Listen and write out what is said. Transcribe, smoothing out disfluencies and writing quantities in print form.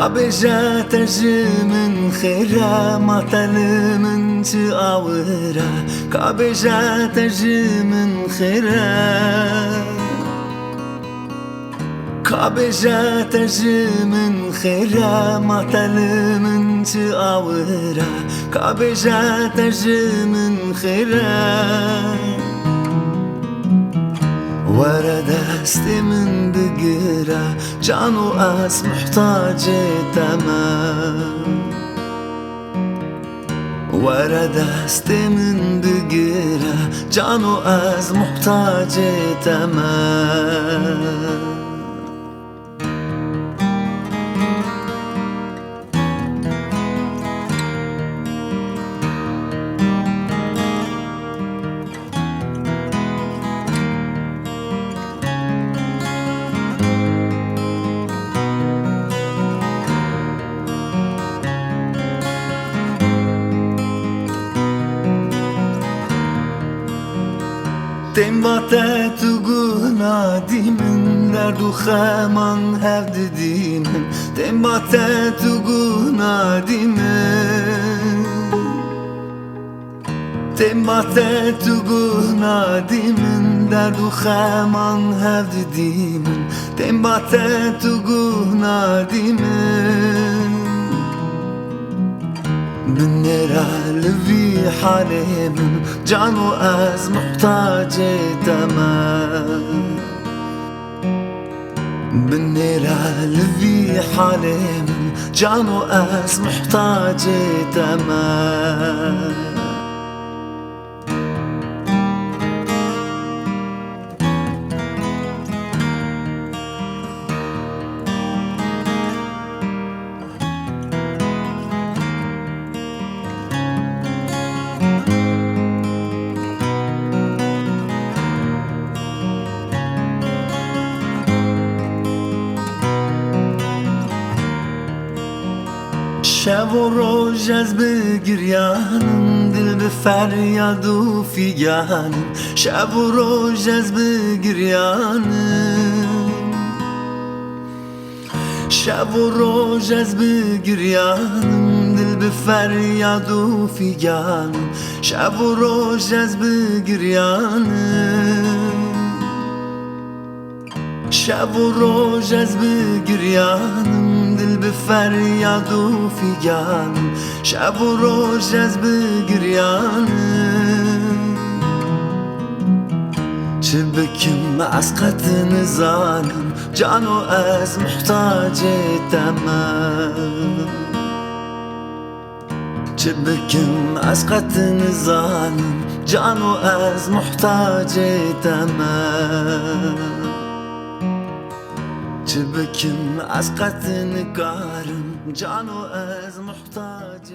كابجا ترجمن خيرا مطلمن تأورا كابجا ترجمن خيرا كابجا ترجمن خيرا مطلمن تأورا كابجا ترجمن خيرا ورد هستی من بگیره جانو از محتاج تمام ورد هستی من بگیره جانو از محتاج تمام Tembate tuguna dimin derdu khaman hevdi dimin Tembate tuguna dimin Tembate tuguna dimin derdu khaman hevdi dimin Tembate tuguna dimin بالنرال في حالي من جانو از محتاج تمام بالنرال في حالي من جانو از محتاج تمام شب و روز از بگریانم دل به فریاد و فیگانم شب و روز از بگریانم شب و روز از بگریانم دل به فریاد و فیگانم شب و روز از بگریانم شب و روز از بگریانم دل به فریاد و فیگانم شب و روز از بگریانم چه بکم از قطع ظالم جانو از محتاج تمام چه بکم از قطع ظالم جانو از محتاج تمام چه بکم از قطع نگارم جانو از محتاج